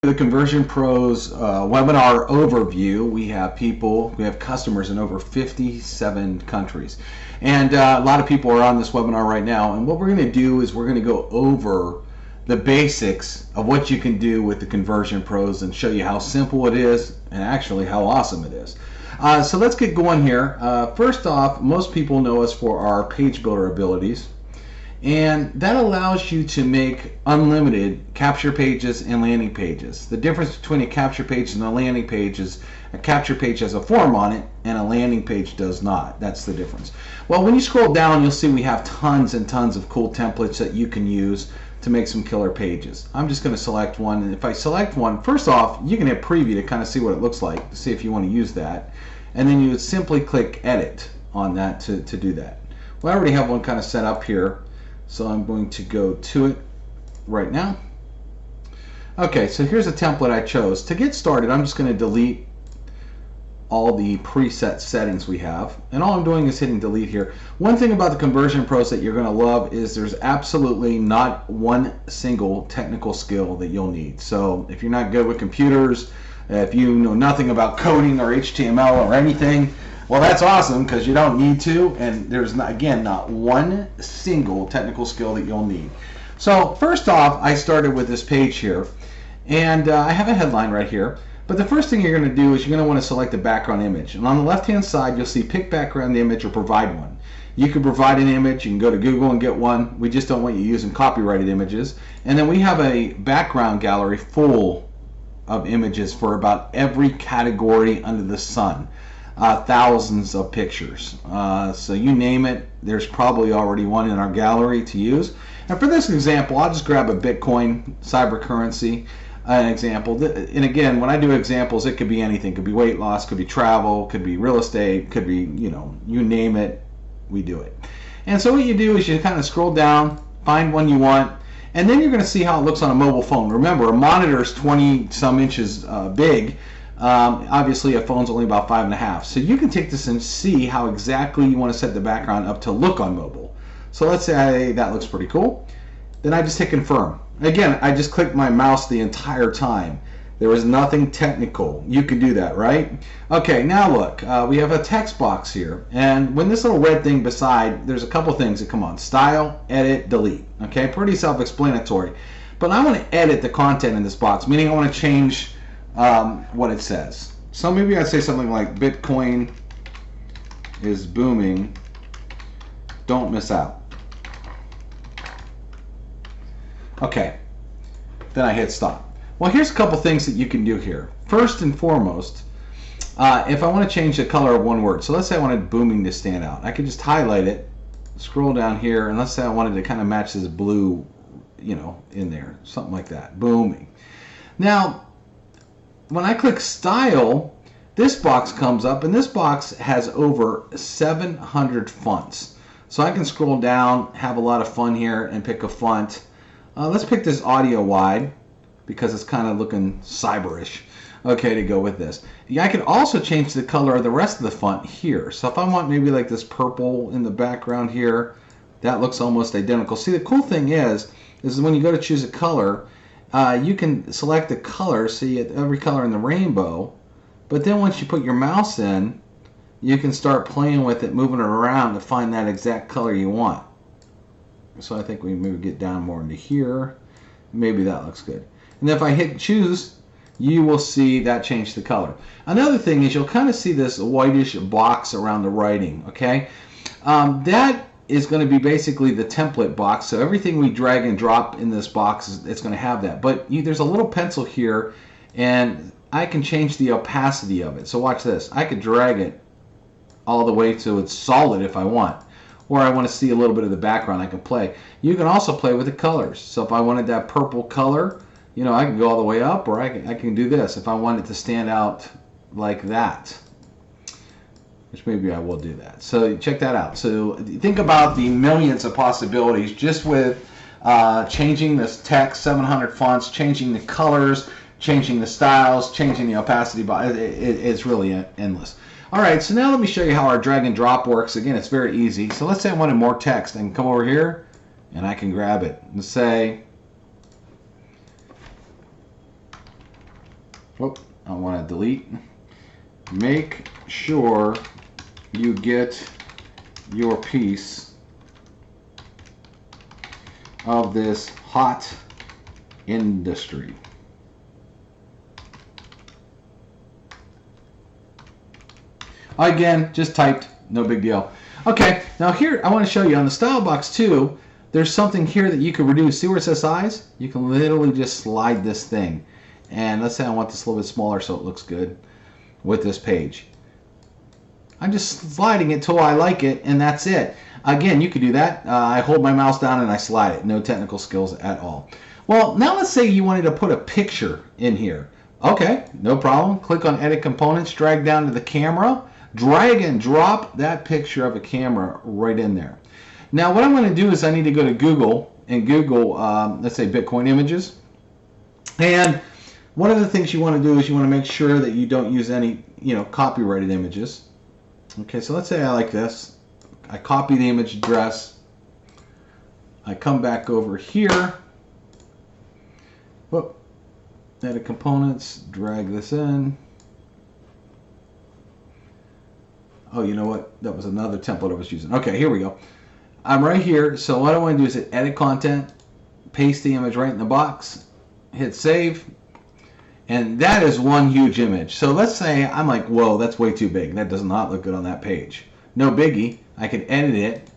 The Conversion Pros webinar overview. We have customers in over 57 countries. And a lot of people are on this webinar right now. And what we're going to do is we're going to go over the basics of what you can do with the Conversion Pros and show you how simple it is and actually how awesome it is. So let's get going here. First off, most people know us for our page builder abilities. And that allows you to make unlimited capture pages and landing pages. The difference between a capture page and a landing page is a capture page has a form on it and a landing page does not. That's the difference. Well, when you scroll down, you'll see we have tons and tons of cool templates that you can use to make some killer pages. I'm just going to select one, and if I select one, first off, you can hit preview to kind of see what it looks like, to see if you want to use that. And then you would simply click edit on that to do that. Well, I already have one kind of set up here. So I'm going to go to it right now. Okay, so here's a template I chose. To get started, I'm just going to delete all the preset settings we have. And all I'm doing is hitting delete here. One thing about the Conversion Pros that you're going to love is there's absolutely not one single technical skill that you'll need. So if you're not good with computers, if you know nothing about coding or HTML or anything, well, that's awesome because you don't need to, and there's not one single technical skill that you'll need. So first off, I started with this page here, and I have a headline right here. But the first thing you're going to do is you're going to want to select a background image, and on the left-hand side you'll see pick background image or provide one. You can provide an image. You can go to Google and get one. We just don't want you using copyrighted images. And then we have a background gallery full of images for about every category under the sun. Thousands of pictures. So you name it, there's probably already one in our gallery to use. And for this example, I'll just grab a Bitcoin cyber currency example. And again, when I do examples, it could be anything. It could be weight loss, could be travel, could be real estate, could be, you name it, we do it. And so what you do is you kind of scroll down, find one you want, and then you're going to see how it looks on a mobile phone. Remember, a monitor is 20 some inches big. Obviously a phone's only about 5.5, so you can take this and see how exactly you want to set the background up to look on mobile. So let's say that looks pretty cool. Then I just hit confirm. Again, I just clicked my mouse the entire time. There was nothing technical. You can do that, right? Okay, now look, we have a text box here, and when this little red thing beside, there's a couple things that come on: style, edit, delete. Okay, pretty self-explanatory. But I want to edit the content in this box, meaning I want to change what it says. So maybe I'd say something like Bitcoin is booming, don't miss out. Okay, then I hit stop. Well, here's a couple things that you can do here. First and foremost, if I want to change the color of one word, so let's say I wanted booming to stand out, I could just highlight it, scroll down here, and let's say I wanted to kind of match this blue, in there, something like that, booming. Now, when I click style, this box comes up, and this box has over 700 fonts. So I can scroll down, have a lot of fun here, and pick a font. Let's pick this audio wide because it's kind of looking cyberish. Okay, to go with this. Yeah, I can also change the color of the rest of the font here. So if I want maybe like this purple in the background here, that looks almost identical. See, the cool thing is when you go to choose a color, you can select the color, see every color in the rainbow, but then once you put your mouse in, you can start playing with it, moving it around to find that exact color you want. So I think we maybe get down more into here. Maybe that looks good. And if I hit choose, you will see that change the color. Another thing is you'll kind of see this whitish box around the writing, okay? That is going to be basically the template box. So everything we drag and drop in this box, it's going to have that. But there's a little pencil here, and I can change the opacity of it. So watch this. I could drag it all the way so it's solid if I want. Or I want to see a little bit of the background, I can play. You can also play with the colors. So if I wanted that purple color, I can go all the way up, or I can do this if I want it to stand out like that. Which maybe I will do that. So check that out. So think about the millions of possibilities just with changing this text, 700 fonts, changing the colors, changing the styles, changing the opacity. It's really endless. All right, so now let me show you how our drag and drop works. Again, it's very easy. So let's say I wanted more text. I can come over here and I can grab it and say Whoop, I want to delete. Make sure you get your piece of this hot industry. Again, just typed, no big deal. Okay, now here I want to show you on the style box too, there's something here that you can reduce. See where it says size? You can literally just slide this thing. And let's say I want this a little bit smaller so it looks good with this page. I'm just sliding it till I like it, and that's it. Again, you could do that. I hold my mouse down and I slide it. No technical skills at all. Well, now let's say you wanted to put a picture in here. Okay, no problem. Click on Edit Components, drag down to the camera, drag and drop that picture of a camera right in there. Now what I'm going to do is I need to go to Google and Google, let's say Bitcoin images. And one of the things you want to do is you want to make sure that you don't use any, copyrighted images. Okay, so let's say I like this. I copy the image address. I come back over here. Whoop. Edit components, drag this in. Oh, you know what? That was another template I was using. Okay, here we go. I'm right here. So what I want to do is hit edit content, paste the image right in the box, hit save. And that is one huge image. So let's say I'm like, whoa, that's way too big. That does not look good on that page. No biggie. I could edit it,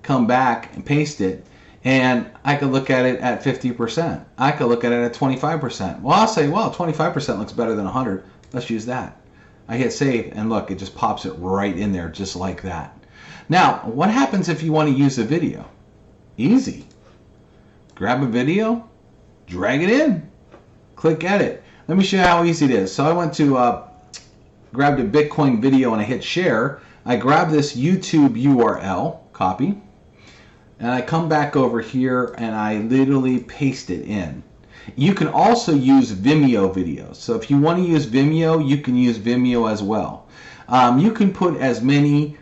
come back and paste it, and I could look at it at 50%. I could look at it at 25%. Well, I'll say, well, 25% looks better than 100. Let's use that. I hit save, and look, it just pops it right in there just like that. Now, what happens if you want to use a video? Easy. Grab a video, drag it in, click edit. Let me show you how easy it is. So I went to, grabbed a Bitcoin video and I hit share. I grab this YouTube URL, copy, and I come back over here and I literally paste it in. You can also use Vimeo videos. So if you want to use Vimeo, you can use Vimeo as well. You can put as many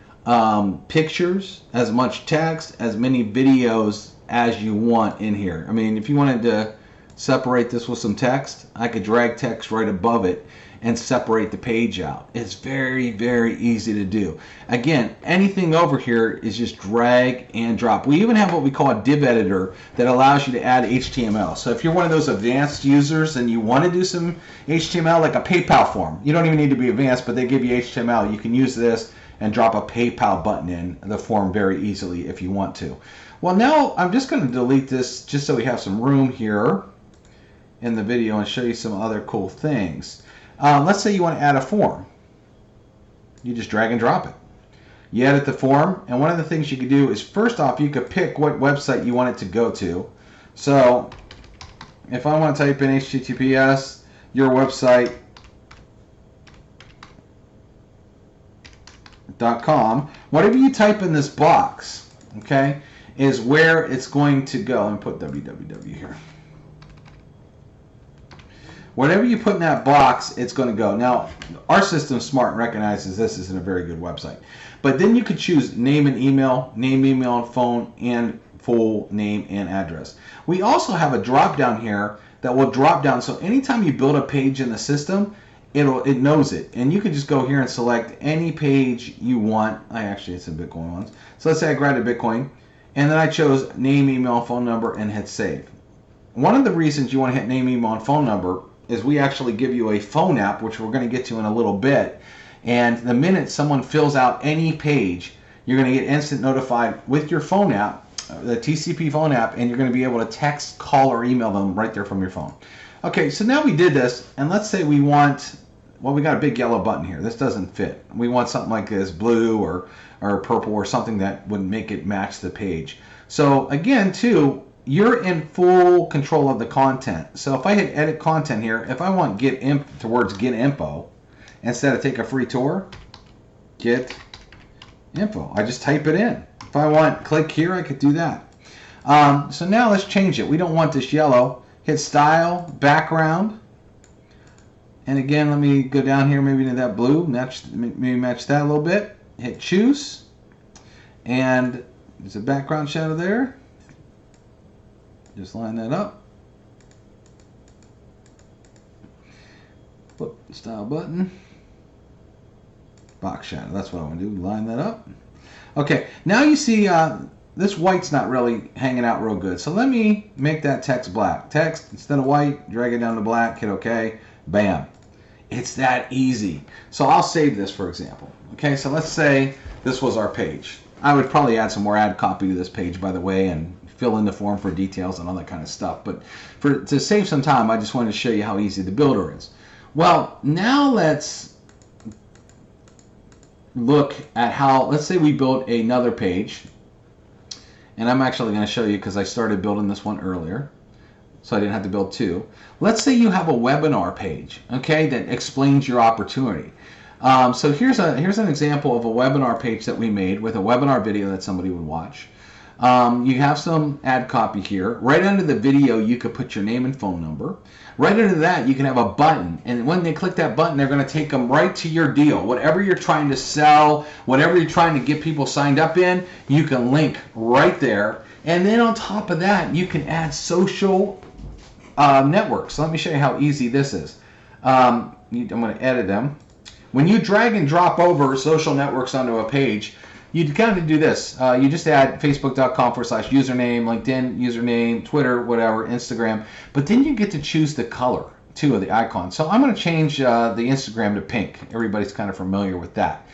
pictures, as much text, as many videos as you want in here. I mean, if you wanted to separate this with some text, I could drag text right above it and separate the page out. It's very, very easy to do. Again, anything over here is just drag and drop. We even have what we call a div editor that allows you to add HTML. So if you're one of those advanced users and you want to do some HTML, like a PayPal form, you don't even need to be advanced, but they give you HTML. You can use this and drop a PayPal button in the form very easily if you want to. Well, now I'm just going to delete this just so we have some room here in the video and show you some other cool things. Let's say you want to add a form. You just drag and drop it. You edit the form, and one of the things you could do is, first off, you could pick what website you want it to go to. So if I want to type in HTTPS, your website.com, whatever you type in this box, okay, is where it's going to go. Let me put www here. Whatever you put in that box, it's going to go. Now, our system's smart and recognizes this isn't a very good website. But then you could choose name and email and phone, and full name and address. We also have a drop down here that will drop down. So anytime you build a page in the system, it knows it. And you can just go here and select any page you want. It's in Bitcoin ones. So let's say I grabbed a Bitcoin, and then I chose name, email, phone number, and hit save. One of the reasons you want to hit name, email, and phone number is we actually give you a phone app, which we're going to get to in a little bit. And the minute someone fills out any page, you're going to get instant notified with your phone app, the TCP phone app, and you're going to be able to text, call, or email them right there from your phone. Okay, so now we did this, and let's say we want, well, we got a big yellow button here. This doesn't fit. We want something like this, blue or purple, or something that would make it match the page. So again, too, you're in full control of the content. So if I hit edit content here, if I want get info, instead of take a free tour, get info, I just type it in. If I want click here, I could do that. So now let's change it. We don't want this yellow. Hit style, background, and again, let me go down here maybe to that blue, maybe match that a little bit. Hit choose, and there's a background shadow there. Just line that up. Flip the style button. Box shadow. That's what I want to do. Line that up. Okay. Now you see this white's not really hanging out real good. So let me make that text black. Text instead of white, drag it down to black. Hit OK. Bam. It's that easy. So I'll save this, for example. Okay. So let's say this was our page. I would probably add some more ad copy to this page, by the way, and fill in the form for details and all that kind of stuff. But to save some time, I just wanted to show you how easy the builder is. Well, now let's look at how, let's say we built another page. And I'm actually going to show you because I started building this one earlier, so I didn't have to build two. Let's say you have a webinar page, okay, that explains your opportunity. So here's an example of a webinar page that we made with a webinar video that somebody would watch. You have some ad copy here. Right under the video, you could put your name and phone number. Right under that, you can have a button. And when they click that button, they're going to take them right to your deal. Whatever you're trying to sell, whatever you're trying to get people signed up in, you can link right there. And then on top of that, you can add social networks. So let me show you how easy this is. I'm going to edit them. When you drag and drop over social networks onto a page, you kind of do this. You just add facebook.com/username, LinkedIn username, Twitter, whatever, Instagram. But then you get to choose the color, too, of the icon. So I'm going to change the Instagram to pink. Everybody's kind of familiar with that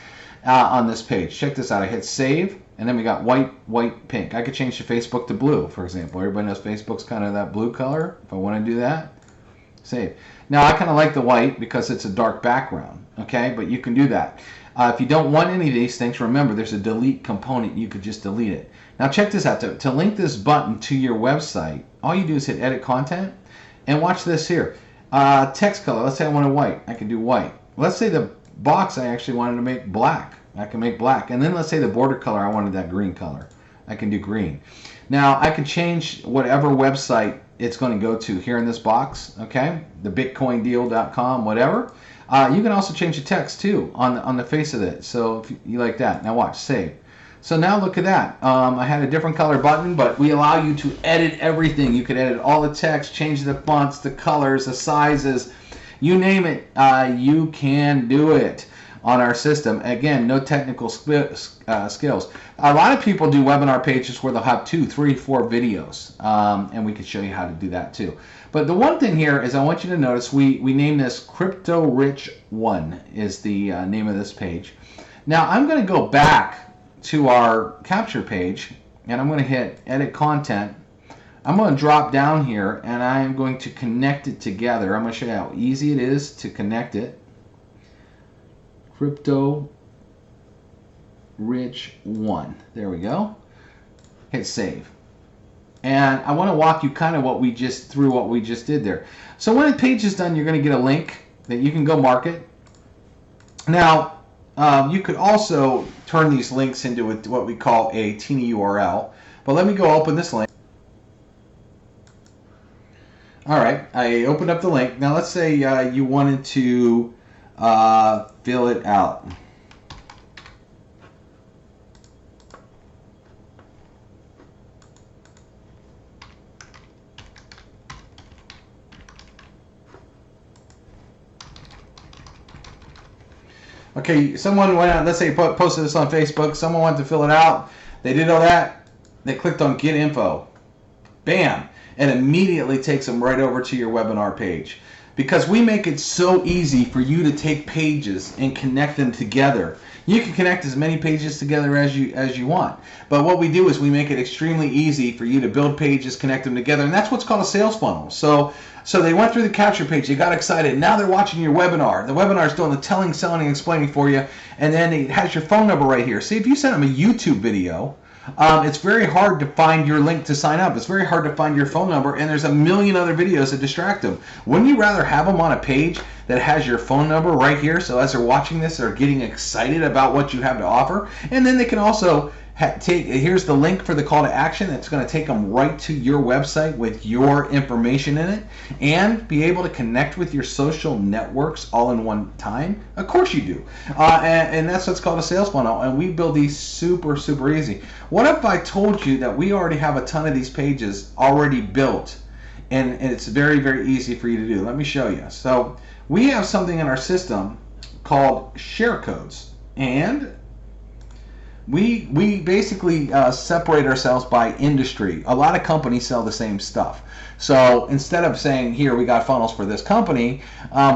on this page. Check this out. I hit save, and then we got white, pink. I could change the Facebook to blue, for example. Everybody knows Facebook's kind of that blue color. If I want to do that, save. Now, I kind of like the white because it's a dark background, okay? But you can do that. If you don't want any of these things, remember there's a delete component. You could just delete it. Now check this out. To link this button to your website, all you do is hit edit content and watch this here. Text color. Let's say I wanted white. I can do white. Let's say the box I actually wanted to make black. I can make black. And then let's say the border color, I wanted that green color. I can do green. Now I can change whatever website it's going to go to here in this box. Okay, the bitcoindeal.com, whatever. You can also change the text too on the face of it. So if you like that, now watch, save. So now look at that. I had a different color button, but we allow you to edit everything. You can edit all the text, change the fonts, the colors, the sizes, you name it. You can do it on our system. Again, no technical skills. A lot of people do webinar pages where they'll have 2, 3, 4 videos, and we can show you how to do that too. But the one thing here is I want you to notice we named this Crypto Rich 1 is the name of this page. Now I'm going to go back to our capture page and I'm going to hit edit content. I'm going to drop down here and I'm going to connect it together. I'm going to show you how easy it is to connect it. Crypto Rich 1. There we go. Hit save. And I want to walk you kind of what we just did there. So when the page is done, you're going to get a link that you can go market. Now, you could also turn these links into what we call a teeny URL. But let me go open this link. All right, I opened up the link. Now let's say you wanted to fill it out. Okay, someone went out, let's say posted this on Facebook, someone wanted to fill it out, they did all that, they clicked on get info, bam, and immediately takes them right over to your webinar page. Because we make it so easy for you to take pages and connect them together. You can connect as many pages together as you want. But what we do is we make it extremely easy for you to build pages, connect them together, and that's what's called a sales funnel. So they went through the capture page, they got excited, now they're watching your webinar. The webinar is doing the telling, selling, and explaining for you, and then it has your phone number right here. See, if you send them a YouTube video, it's very hard to find your link to sign up. It's very hard to find your phone number, and there's a million other videos that distract them. Wouldn't you rather have them on a page that has your phone number right here, so as they're watching this, they're getting excited about what you have to offer? And then they can also here's the link for the call to action that's going to take them right to your website with your information in it, and be able to connect with your social networks all in one time. Of course you do. And that's what's called a sales funnel, and we build these super easy. What if I told you that we already have a ton of these pages already built, and it's very easy for you to do? Let me show you. So we have something in our system called share codes, and we basically separate ourselves by industry. A lot of companies sell the same stuff. So instead of saying, here, we got funnels for this company,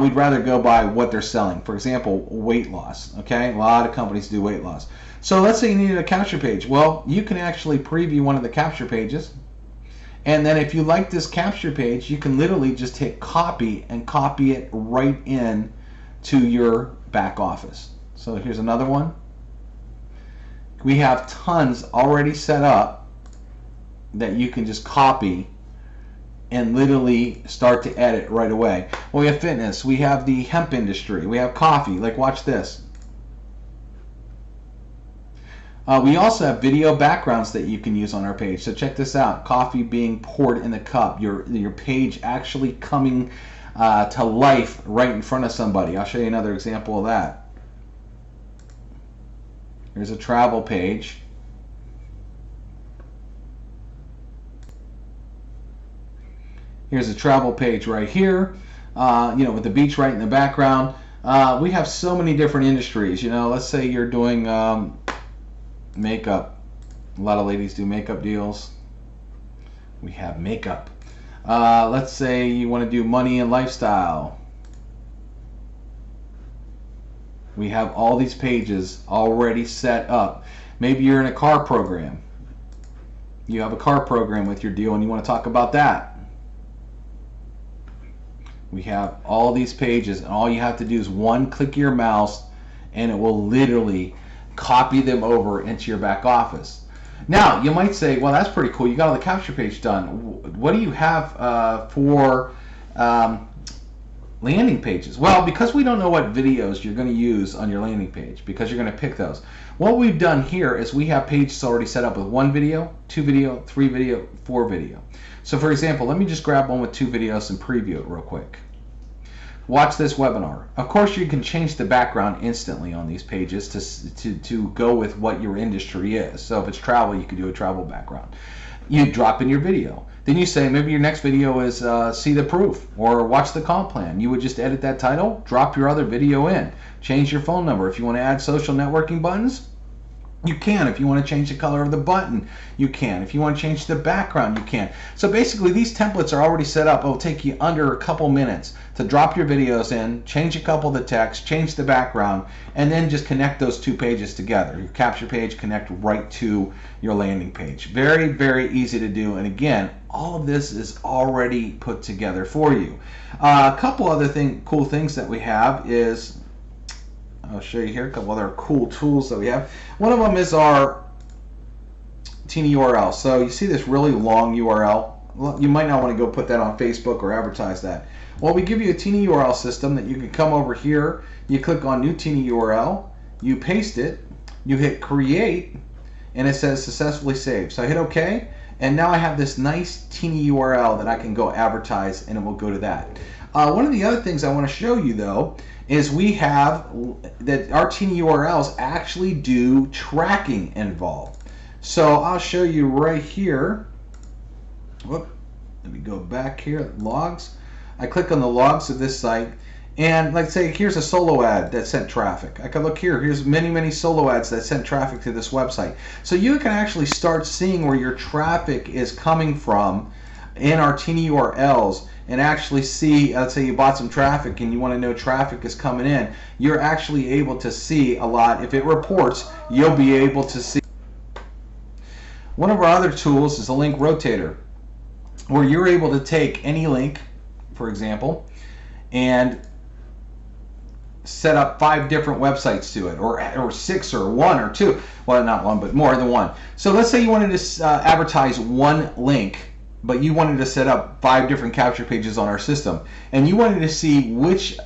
we'd rather go by what they're selling. For example, weight loss. Okay, a lot of companies do weight loss. So let's say you needed a capture page. Well, you can actually preview one of the capture pages. And then if you like this capture page, you can literally just hit copy and copy it right in to your back office. So here's another one. We have tons already set up that you can just copy and literally start to edit right away. Well, we have fitness, we have the hemp industry, we have coffee. Like, watch this. We also have video backgrounds that you can use on our page. So check this out. Coffee being poured in the cup. Your page actually coming to life right in front of somebody. I'll show you another example of that. Here's a travel page. Here's a travel page right here, with the beach right in the background. We have so many different industries. Let's say you're doing makeup. A lot of ladies do makeup deals. We have makeup. Let's say you want to do money and lifestyle. We have all these pages already set up. Maybe you're in a car program. You have a car program with your deal and you want to talk about that. We have all these pages, and all you have to do is click your mouse and it will literally copy them over into your back office. Now, you might say, well, that's pretty cool. You got all the capture page done. What do you have for landing pages? Well, because we don't know what videos you're going to use on your landing page, because you're going to pick those, what we've done here is we have pages already set up with 1 video, 2 video, 3 video, 4 video. So for example, let me just grab one with 2 videos and preview it real quick. Watch this webinar. Of course, you can change the background instantly on these pages to go with what your industry is. So if it's travel, you could do a travel background. You drop in your video. Then you say, maybe your next video is see the proof or watch the comp plan. You would just edit that title, drop your other video in, change your phone number. If you want to add social networking buttons, you can. If you want to change the color of the button, you can. If you want to change the background, you can. So basically, these templates are already set up. It will take you under a couple minutes to drop your videos in, change a couple of the text, change the background, and then just connect those 2 pages together. Your capture page connect right to your landing page. Very, very easy to do. And again, all of this is already put together for you. A couple other cool things that we have is, I'll show you here a couple other cool tools that we have. One of them is our Teeny URL. So you see this really long URL. Well, you might not want to go put that on Facebook or advertise that. Well, we give you a Teeny URL system that you can come over here. You click on New Teeny URL. You paste it. You hit Create, and it says Successfully Saved. So I hit OK, and now I have this nice Teeny URL that I can go advertise, and it will go to that. One of the other things I want to show you, though, is we have that our Teeny URLs actually do tracking involved. So I'll show you right here. Whoop, let me go back here, logs. I click on the logs of this site, and let's say here's a solo ad that sent traffic. I can look here, here's many solo ads that sent traffic to this website. So you can actually start seeing where your traffic is coming from in our Teeny URLs, and actually see, let's say you bought some traffic and you want to know traffic is coming in, you're actually able to see a lot. If it reports, you'll be able to see. One of our other tools is a link rotator, where you're able to take any link, for example, and set up 5 different websites to it, or 6 or 1 or 2. Well, not 1, but more than 1. So let's say you wanted to advertise 1 link, but you wanted to set up 5 different capture pages on our system, and you wanted to see which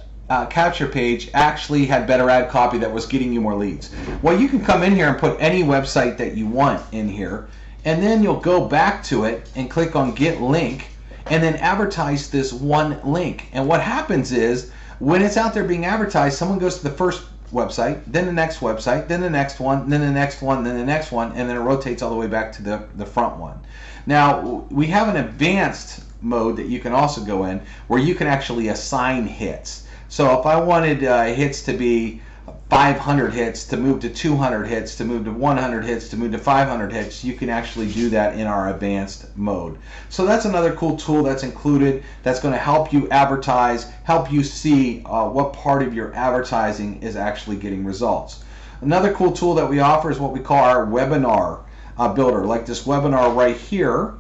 capture page actually had better ad copy that was getting you more leads. Well, you can come in here and put any website that you want in here, and then you'll go back to it and click on Get Link, and then advertise this 1 link. And what happens is, when it's out there being advertised, someone goes to the first website, then the next website, then the next one, then the next one, then the next one, and then it rotates all the way back to the front one. Now, we have an advanced mode that you can also go in, where you can actually assign hits. So if I wanted hits to be 500 hits, to move to 200 hits, to move to 100 hits, to move to 500 hits, you can actually do that in our advanced mode. So that's another cool tool that's included that's going to help you advertise, help you see what part of your advertising is actually getting results. Another cool tool that we offer is what we call our webinar builder. Like this webinar right here,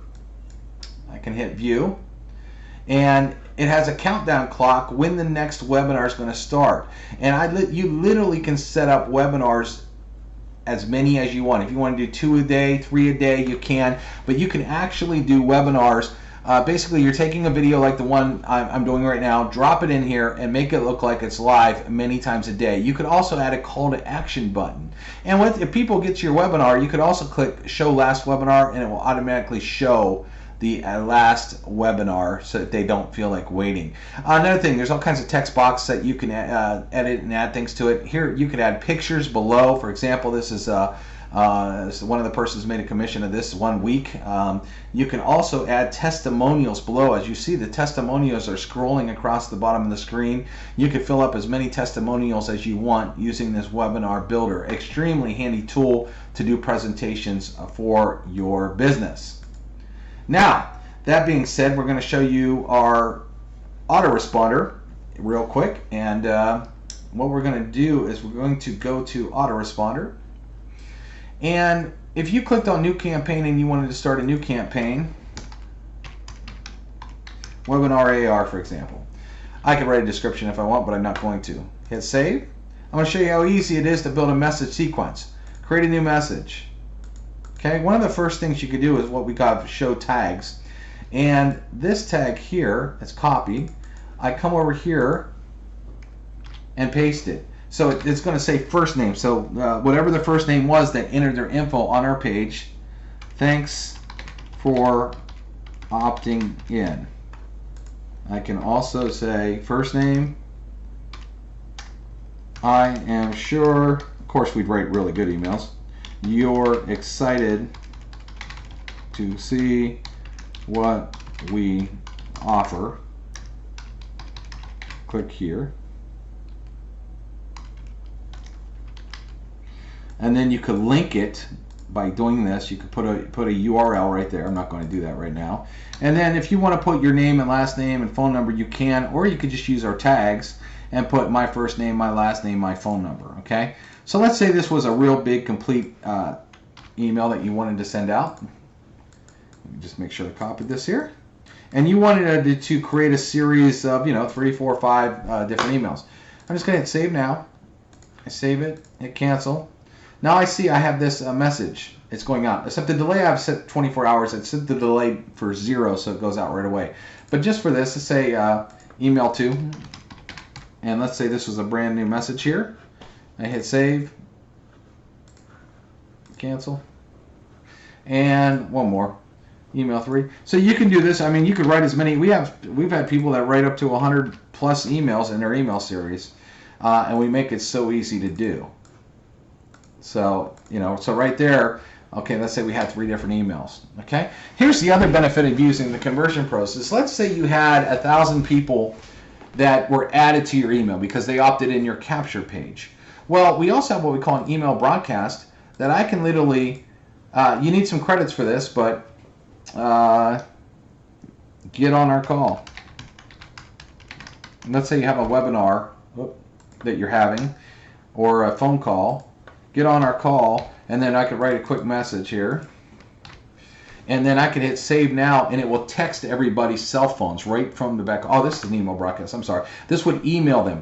I can hit view, and it has a countdown clock when the next webinar is going to start. And you literally can set up webinars as many as you want. If you want to do 2 a day, 3 a day, you can. But you can actually do webinars. Basically, you're taking a video like the one I'm doing right now, drop it in here, and make it look like it's live many times a day. You could also add a call to action button. And if people get to your webinar, you could also click Show Last Webinar, and it will automatically show the last webinar so that they don't feel like waiting. Another thing, there's all kinds of text box that you can edit and add things to it. Here you could add pictures below. For example, this is one of the persons made a commission of this 1 week. You can also add testimonials below. As you see, the testimonials are scrolling across the bottom of the screen. You can fill up as many testimonials as you want using this webinar builder. Extremely handy tool to do presentations for your business. Now, that being said, we're going to show you our autoresponder real quick. And what we're going to do is we're going to go to autoresponder. And if you clicked on new campaign and you wanted to start a new campaign, webinar AR, for example, I could write a description if I want, but I'm not going to. Hit save. I'm going to show you how easy it is to build a message sequence. Create a new message. Okay, one of the first things you could do is what we call show tags. And this tag here, it's copied. I come over here and paste it. So it's going to say first name. So whatever the first name was that entered their info on our page, thanks for opting in. I can also say first name, I am sure, of course we'd write really good emails, you're excited to see what we offer. Click here. And then you could link it by doing this. You could put a URL right there. I'm not going to do that right now. And then if you want to put your name and last name and phone number, you can, or you could just use our tags and put my first name, my last name, my phone number. Okay. So let's say this was a real big, complete email that you wanted to send out. Let me just make sure I copied this here. And you wanted to create a series of, 3, 4, 5 different emails. I'm just going to hit save now. I save it, hit cancel. Now I see I have this message. It's going out. Except the delay I've set 24 hours. It's set the delay for 0, so it goes out right away. But just for this, let's say email to, and let's say this was a brand new message here. I hit save, cancel, and one more, email 3. So you can do this. I mean, you could write as many. We've had people that write up to 100 plus emails in their email series, and we make it so easy to do. So so right there. Okay, let's say we had 3 different emails. Okay, here's the other benefit of using the conversion process. Let's say you had 1,000 people that were added to your email because they opted in your capture page. Well, we also have what we call an email broadcast that I can literally, you need some credits for this, but get on our call. And let's say you have a webinar that you're having or a phone call. Get on our call, and then I could write a quick message here. And then I can hit save now, and it will text everybody's cell phones right from the back. Oh, this is an email broadcast. I'm sorry. This would email them.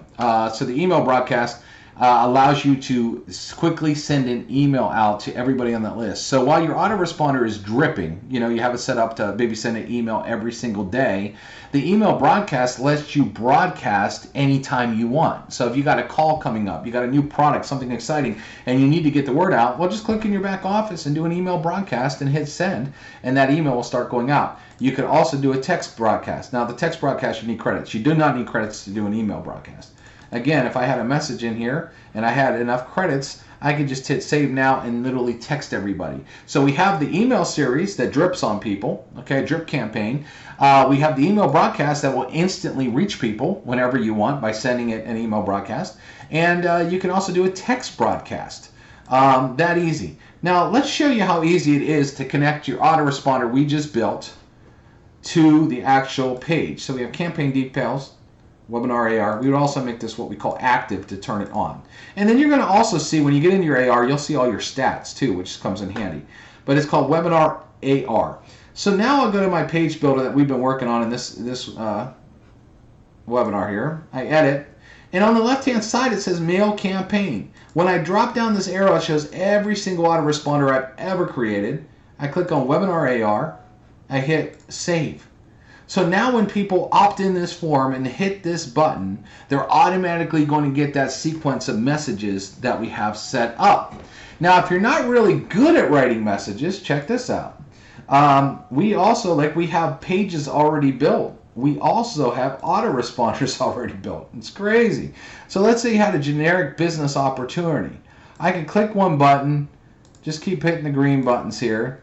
So the email broadcast allows you to quickly send an email out to everybody on that list. So while your autoresponder is dripping, you have it set up to maybe send an email every single day, the email broadcast lets you broadcast anytime you want. So if you got a call coming up, you got a new product, something exciting, and you need to get the word out, well, just click in your back office and do an email broadcast and hit send, and that email will start going out. You could also do a text broadcast. Now, the text broadcast, you need credits. You do not need credits to do an email broadcast. Again, if I had a message in here and I had enough credits, I could just hit save now and literally text everybody. So we have the email series that drips on people, okay, drip campaign. We have the email broadcast that will instantly reach people whenever you want by sending it an email broadcast. And you can also do a text broadcast. That easy. Now let's show you how easy it is to connect your autoresponder we just built to the actual page. So we have campaign details, webinar AR. We would also make this what we call active to turn it on. And then you're going to also see when you get into your AR, you'll see all your stats too, which comes in handy. But it's called webinar AR. So now I'll go to my page builder that we've been working on in this webinar here. I edit. And on the left-hand side, it says Mail Campaign. When I drop down this arrow, it shows every single autoresponder I've ever created. I click on Webinar AR. I hit Save. So now when people opt in this form and hit this button, they're automatically going to get that sequence of messages that we have set up. Now, if you're not really good at writing messages, check this out. We also, like we have pages already built. We also have autoresponders already built. It's crazy. So let's say you had a generic business opportunity. I can click one button, just keep hitting the green buttons here,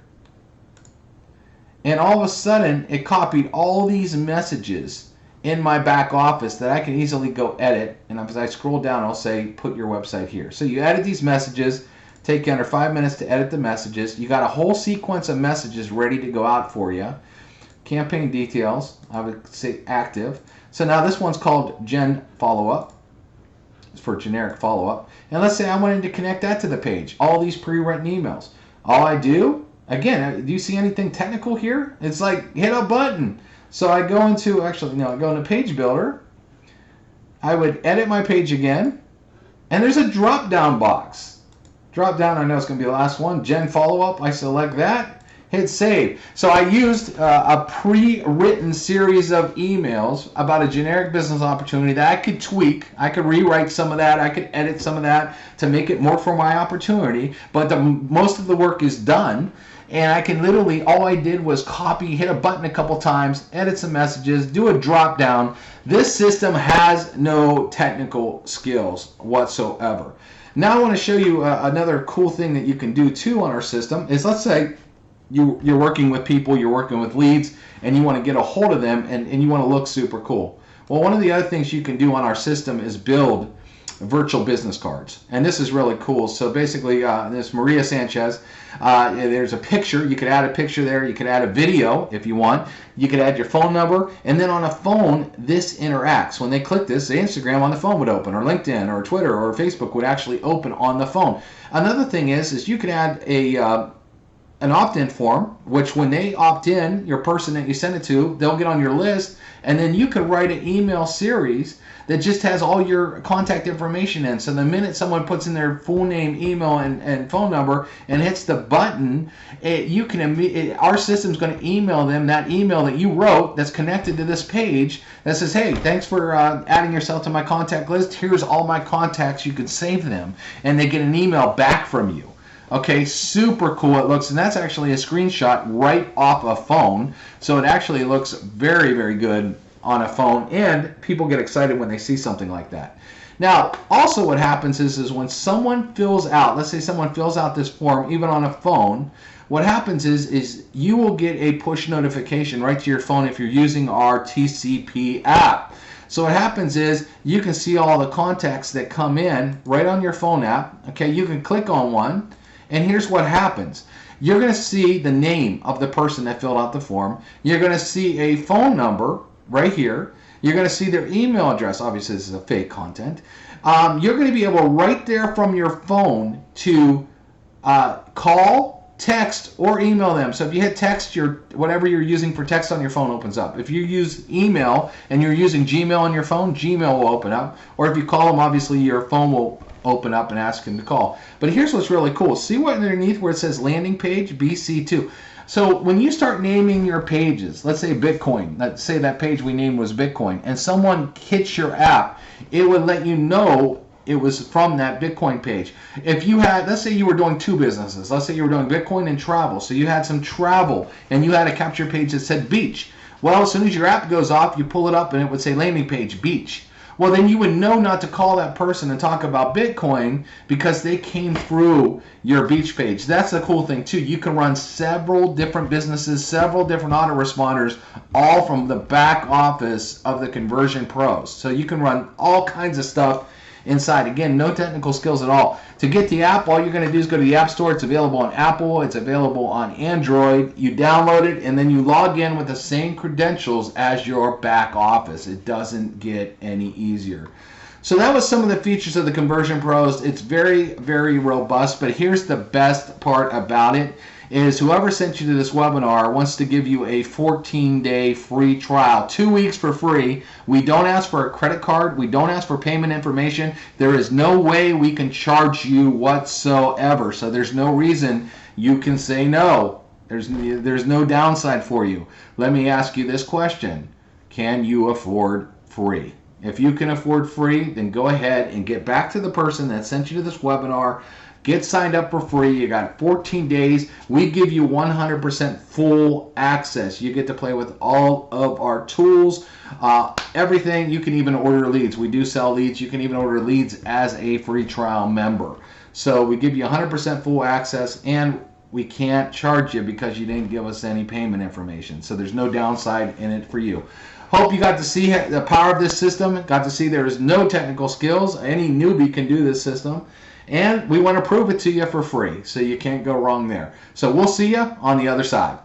and all of a sudden it copied all these messages in my back office that I can easily go edit. And as I scroll down, I'll say put your website here. So you edit these messages, take you under 5 minutes to edit the messages. You got a whole sequence of messages ready to go out for you. Campaign details, I would say active. So now this one's called Gen Follow-Up. It's for generic follow-up. And let's say I wanted to connect that to the page. All these pre-written emails. All I do, again, do you see anything technical here? It's like hit a button. So I go into, actually, no, I go into Page Builder. I would edit my page again. And there's a drop-down box. Drop-down, I know it's going to be the last one. Gen Follow-Up, I select that. Hit save. So I used a pre-written series of emails about a generic business opportunity that I could tweak. I could rewrite some of that. I could edit some of that to make it more for my opportunity. But most of the work is done. And I can literally, all I did was copy, hit a button a couple times, edit some messages, do a drop down. This system has no technical skills whatsoever. Now I want to show you another cool thing that you can do too on our system is, let's say, you're working with people, you're working with leads, and you want to get a hold of them, and you want to look super cool. Well, one of the other things you can do on our system is build virtual business cards. And this is really cool. So basically, this Maria Sanchez, there's a picture. You could add a picture there. You could add a video if you want. You could add your phone number. And then on a phone, this interacts. When they click this, Instagram on the phone would open, or LinkedIn, or Twitter, or Facebook would actually open on the phone. Another thing is you could add an opt-in form, which when they opt in, your person that you send it to, they'll get on your list, and then you could write an email series that just has all your contact information in. So the minute someone puts in their full name, email, and phone number and hits the button, our system's going to email them that email that you wrote that's connected to this page that says, hey, thanks for adding yourself to my contact list. Here's all my contacts. You can save them. And they get an email back from you. Okay, super cool it looks, and that's actually a screenshot right off a phone. So it actually looks very, very good on a phone, and people get excited when they see something like that. Now, also what happens is when someone fills out, let's say someone fills out this form even on a phone, what happens is you will get a push notification right to your phone if you're using our TCP app. So what happens is you can see all the contacts that come in right on your phone app. Okay, you can click on one. And here's what happens. You're going to see the name of the person that filled out the form. You're going to see a phone number right here. You're going to see their email address. Obviously, this is a fake content. You're going to be able right there from your phone to call, text, or email them. So if you hit text, whatever you're using for text on your phone opens up. If you use email and you're using Gmail on your phone, Gmail will open up. Or if you call them, obviously your phone will open up and ask him to call. But here's what's really cool. See what underneath where it says landing page BC2. So when you start naming your pages, let's say Bitcoin, let's say that page we named was Bitcoin, and someone hits your app, it would let you know it was from that Bitcoin page. If you had, let's say you were doing two businesses. Let's say you were doing Bitcoin and travel. So you had some travel and you had a capture page that said beach. Well, as soon as your app goes off, you pull it up and it would say landing page beach. well, then you would know not to call that person and talk about Bitcoin because they came through your beach page. That's the cool thing too. You can run several different businesses, several different autoresponders, all from the back office of the Conversion Pros. So you can run all kinds of stuff inside. Again, no technical skills at all. To get the app, all you're going to do is go to the App Store. It's available on Apple. It's available on Android. You download it, and then you log in with the same credentials as your back office. It doesn't get any easier. So that was some of the features of the Conversion Pros. It's very, very robust, but here's the best part about it is whoever sent you to this webinar wants to give you a 14-day free trial, 2 weeks for free. We don't ask for a credit card. We don't ask for payment information. There is no way we can charge you whatsoever. So there's no reason you can say no. There's no downside for you. Let me ask you this question. Can you afford free? If you can afford free, then go ahead and get back to the person that sent you to this webinar. Get signed up for free. You got 14 days. We give you 100% full access. You get to play with all of our tools, everything. You can even order leads. We do sell leads. You can even order leads as a free trial member. So we give you 100% full access, and we can't charge you because you didn't give us any payment information. So there's no downside in it for you. Hope you got to see the power of this system. Got to see there is no technical skills. Any newbie can do this system. And we want to prove it to you for free, so you can't go wrong there. So we'll see you on the other side.